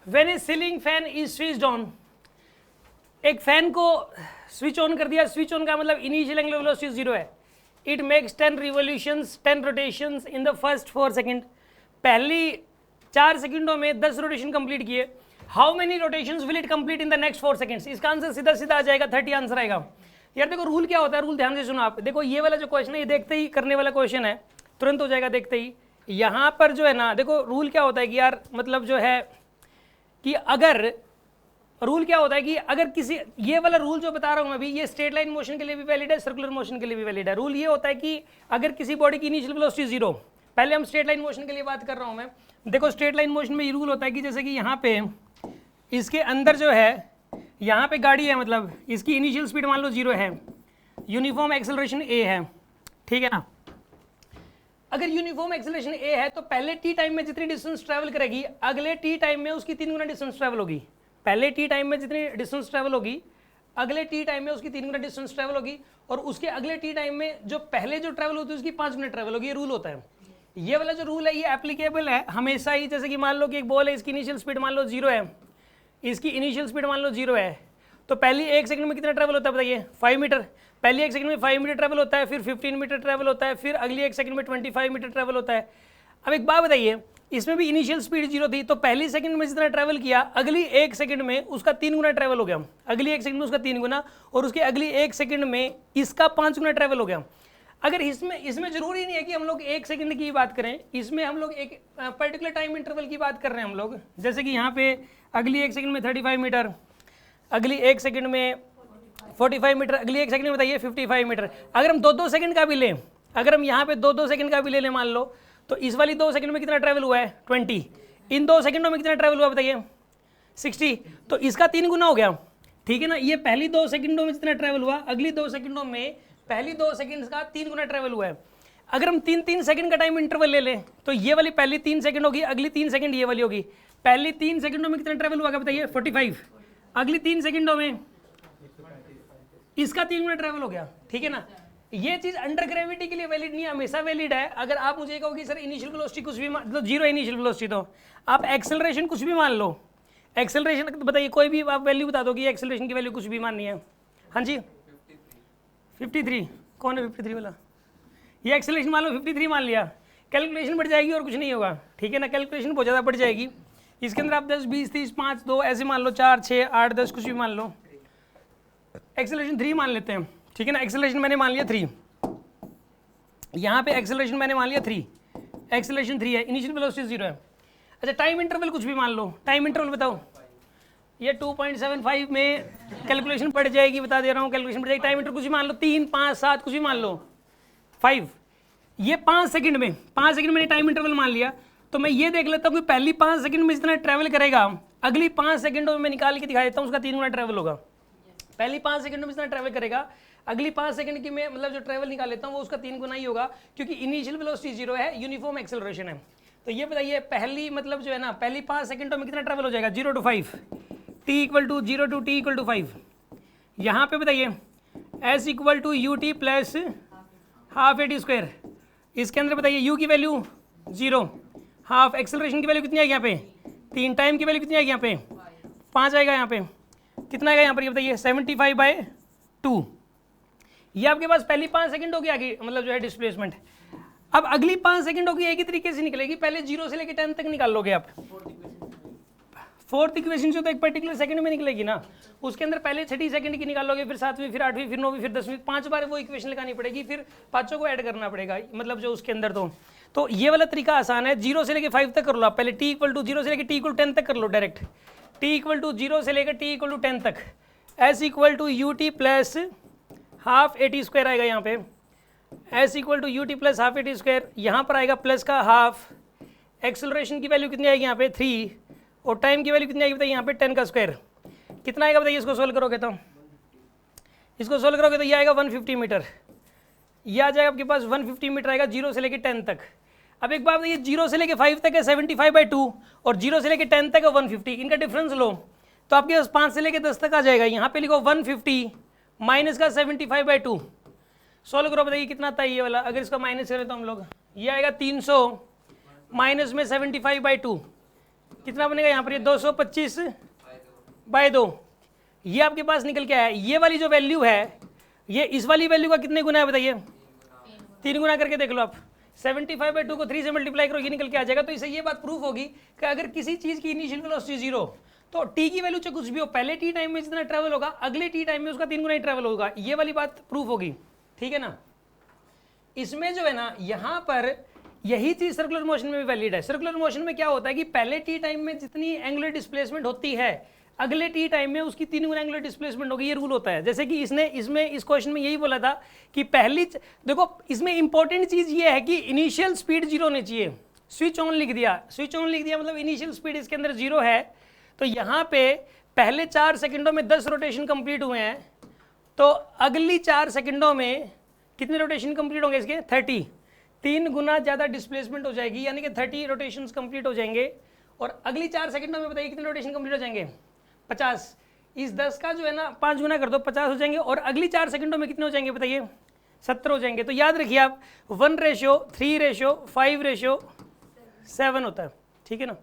When A ceiling fan is switched on, एक fan को switch on कर दिया, स्विच ऑन का मतलब इनिशियल एंगुलर वेलोसिटी 0 है। It makes 10 revolutions 10 rotations in the first 4 second, पहली 4 सेकंडों में 10 रोटेशन कंप्लीट किए। How many rotations will it complete in the next 4 seconds? इसका आंसर सीधा सीधा आ जाएगा 30 आंसर आएगा। यार देखो रूल क्या होता है, रूल ध्यान से सुनो आप। देखो ये वाला जो क्वेश्चन है ये देखते ही करने वाला क्वेश्चन है, तुरंत हो जाएगा देखते ही। यहाँ पर जो है ना, देखो रूल क्या होता है कि यार मतलब जो है कि अगर रूल क्या होता है कि अगर किसी, ये वाला रूल जो बता रहा हूँ अभी, ये स्ट्रेट लाइन मोशन के लिए भी वैलिड है, सर्कुलर मोशन के लिए भी वैलिड है। रूल ये होता है कि अगर किसी बॉडी की इनिशियल वेलोसिटी 0, पहले हम स्ट्रेट लाइन मोशन के लिए बात कर रहा हूँ मैं। देखो स्ट्रेट लाइन मोशन में ये रूल होता है कि जैसे कि यहाँ पे इसके अंदर जो है, यहाँ पे गाड़ी है, मतलब इसकी इनिशियल स्पीड मान लो 0 है, यूनिफॉर्म एक्सेलरेशन a है, ठीक है ना। अगर यूनिफॉर्म एक्सेलरेशन a है तो पहले t टाइम में जितनी डिस्टेंस ट्रैवल करेगी, अगले t टाइम में उसकी 3 गुना डिस्टेंस ट्रैवल होगी। पहले t टाइम में जितनी डिस्टेंस ट्रैवल होगी, अगले t टाइम में उसकी 3 गुना डिस्टेंस ट्रैवल होगी, और उसके अगले t टाइम में जो पहले जो ट्रैवल होती है उसकी 5 गुना ट्रैवल होगी। ये रूल होता है। ये वाला जो रूल है ये एप्लीकेबल है हमेशा ही। जैसे कि मान लो कि एक बॉल है, इसकी इनिशियल स्पीड मान लो 0 है, इसकी इनिशियल स्पीड मान लो 0 है, तो पहली 1 सेकंड में कितना ट्रैवल होता है बताइए? 5 मीटर। पहली 1 सेकंड में 5 मीटर ट्रैवल होता है, फिर 15 मीटर ट्रैवल होता है, फिर अगली 1 सेकंड में 25 मीटर ट्रैवल होता है। अब एक बात बताइए, इसमें भी इनिशियल स्पीड 0 थी, तो पहली सेकंड में जितना ट्रैवल किया, अगली 1 सेकंड में उसका 3 गुना ट्रैवल हो गया। अगली 1 सेकंड में उसका 3 गुना, और उसके अगली 1 सेकंड में इसका 5 गुना ट्रैवल हो गया। अगर इसमें जरूरी नहीं है कि हम लोग 1 सेकंड की बात करें, इसमें हम लोग एक पर्टिकुलर टाइम इंटरवल की बात कर रहे हैं हम लोग। जैसे कि यहाँ पे अगली 1 सेकंड में 35 मीटर, अगली 1 सेकंड में 45 मीटर, अगली 1 सेकंड में बताइए 55 मीटर। अगर हम 2-2 सेकंड का भी लें, अगर हम यहाँ पे 2-2 सेकंड का भी ले लें मान लो, तो इस वाली 2 सेकंड में कितना ट्रैवल हुआ है? 20। इन 2 सेकंडों में कितना ट्रैवल हुआ बताइए? 60। तो इसका 3 गुना हो गया, ठीक है ना। ये पहली 2 सेकंडों में जितना ट्रैवल हुआ, अगली 2 सेकंडों में पहली 2 सेकंड का 3 गुना ट्रैवल हुआ है। अगर हम 3-3 सेकंड का टाइम इंटरवल ले लें, तो ये वाली पहली 3 सेकंड होगी, अगली 3 सेकंड ये वाली होगी। पहली 3 सेकंडों में कितना ट्रैवल हुआ बताइए? 45। अगली 3 सेकंडों में इसका 3 गुना ट्रैवल हो गया, ठीक है ना। ये चीज अंडर ग्रेविटी के लिए वैलिड नहीं, हमेशा वैलिड है। अगर आप मुझे कहोगे सर इनिशियल वेलोसिटी कुछ भी मतलब 0 इनिशियल वेलोसिटी, तो आप एक्सेलरेशन कुछ भी मान लो, एक्सेलरेशन बताइए कोई भी आप वैल्यू बता दो कि एक्सेलरेशन की वैल्यू कुछ भी माननी है। हाँ जी 53, कौन है 53 वाला? ये एक्सेलरेशन मान लो 53 मान लिया, कैलकुलेशन बढ़ जाएगी और कुछ नहीं होगा, ठीक है ना। कैलकुलेशन बहुत ज़्यादा बढ़ जाएगी। इसके अंदर आप 10, 20, 30, 5, 2 ऐसे मान लो, 4, 6, 8, 10 कुछ भी मान लो। एक्सेलरेशन 3 मान लेते हैं, ठीक है ना। एक्सेलरेशन मैंने मान लिया 3, यहाँ पे एक्सेलरेशन मैंने मान लिया 3, एक्सेलरेशन 3 है, इनिशियल वेलोसिटी 0 है। अच्छा टाइम इंटरवल कुछ भी मान लो, टाइम इंटरवल बताओ। ये 2.75 में कैलकुलेशन पड़ जाएगी, बता दे रहा हूँ कैलकुलेशन पड़ जाएगी। टाइम इंटरवल कुछ भी मान लो, 3, 5, 7 कुछ भी मान लो, 5। ये 5 सेकंड में, 5 सेकंड मैंने टाइम इंटरवल मान लिया, तो मैं ये देख लेता हूँ कि पहली 5 सेकंड में जितना ट्रैवल करेगा, अगली 5 सेकंडों में मैं निकाल के दिखा देता हूँ उसका 3 गुना ट्रैवल होगा। पहली 5 सेकंड में जितना ट्रैवल करेगा, अगली 5 सेकंड की मैं मतलब जो ट्रैवल निकाल लेता हूँ वो उसका 3 गुना ही होगा, क्योंकि इनिशियल वेलोसिटी 0 है, यूनिफॉर्म एक्सेलरेशन है। तो ये बताइए पहली मतलब जो है ना, पहली 5 सेकंडों में कितना ट्रैवल हो जाएगा? 0 to 5, t = 0 to t = 5। यहाँ पे बताइए s = ut plus half at²। इसके अंदर बताइए u की वैल्यू 0, हाफ एक्सेलरेशन की वैल्यू कितनी आएगी यहाँ पे? 3, टाइम की वैल्यू कितनी आएगी यहाँ पे? 5 आएगा। यहाँ पे कितना आएगा यहाँ पर ये बताइए? 75/2। ये आपके पास पहली 5 सेकंड होगी आगे मतलब जो है डिस्प्लेसमेंट। अब अगली 5 सेकंड होगी एक ही तरीके से निकलेगी, पहले 0 से लेकर 10 तक निकाल लोगे आप। फोर्थ इक्वेशन से तो एक पर्टिकुलर सेकंड में निकलेगी ना, उसके अंदर पहले 6 सेकंड की निकाल लोगे, फिर 7वीं, फिर 8वीं, फिर 9वीं, फिर 10वीं, 5 बार वो इक्वेशन लगानी पड़ेगी, फिर 5 को ऐड करना पड़ेगा मतलब जो उसके अंदर। तो ये वाला तरीका आसान है, 0 से लेकर 5 तक कर लो आप। पहले t = 0 से लेकर t = 10 तक कर लो डायरेक्ट। t = 0 से लेकर t = 10 तक, s = ut plus half at² आएगा यहाँ पे, s = ut plus half at²। यहाँ पर आएगा प्लस का हाफ, एक्सेलरेशन की वैल्यू कितनी आएगी यहाँ पे? 3, और टाइम की वैल्यू कितनी आएगी बताइए यहाँ पे? 10 का स्क्वायर। कितना आएगा बताइए? इसको सोल्व करोगे तो, इसको सोल्व करोगे तो ये आएगा 150 मीटर। ये आ जाएगा आपके पास 150 मीटर आएगा 0 से लेकर 10 तक। अब एक बात बताइए, 0 से लेकर 5 तक है 75/2 और 0 से लेकर 10 तक है 150, इनका डिफरेंस लो तो आपके पास 5 से लेकर 10 तक आ जाएगा। यहाँ पे लिखो 150 माइनस का 75/2, सोल्व करो बताइए कितना आता है ये वाला। अगर इसका माइनस करें तो हम लोग, ये आएगा 300 माइनस में 75/2, कितना बनेगा यहाँ पर, ये 225/2, ये आपके पास निकल के आया। ये वाली जो वैल्यू है ये इस वाली वैल्यू का कितने गुना है बताइए, 3 गुना करके देख लो आप। 75/2 को 3 से मल्टीप्लाई करो, ये निकल के आ जाएगा। तो इससे ये बात प्रूफ होगी कि अगर किसी चीज की इनिशियल वेलोसिटी 0, तो टी की वैल्यू चाहे कुछ भी हो, पहले टी टाइम में जितना ट्रैवल होगा अगले टी टाइम में उसका 3 गुना ही ट्रैवल होगा। ये वाली बात प्रूफ होगी, ठीक है ना। इसमें जो है ना यहाँ पर यही चीज सर्कुलर मोशन में भी वैलिड है। सर्कुलर मोशन में क्या होता है कि पहले टी टाइम में जितनी एंगुलर डिस्प्लेसमेंट होती है अगले टी टाइम में उसकी 3 गुना एंगुलर डिस्प्लेसमेंट होगी, ये रूल होता है। जैसे कि इसने इसमें इस क्वेश्चन में यही बोला था कि पहली देखो इसमें इंपॉर्टेंट चीज ये है कि इनिशियल स्पीड 0 होनी चाहिए। स्विच ऑन लिख दिया, स्विच ऑन लिख दिया मतलब इनिशियल स्पीड इसके अंदर 0 है। तो यहाँ पे पहले 4 सेकंडों में 10 रोटेशन कंप्लीट हुए हैं, तो अगली 4 सेकंडों में कितने रोटेशन कंप्लीट होंगे इसके, 30, 3 गुना ज़्यादा डिस्प्लेसमेंट हो जाएगी, यानी कि 30 रोटेशंस कंप्लीट हो जाएंगे। और अगली 4 सेकंडों में बताइए कितने रोटेशन कंप्लीट हो जाएंगे, 50। इस 10 का जो है ना 5 गुना कर दो, 50 हो जाएंगे। और अगली 4 सेकंडों में कितने हो जाएंगे बताइए, 70 हो जाएंगे। तो याद रखिए आप 1:3:5:7 होता है, ठीक है ना।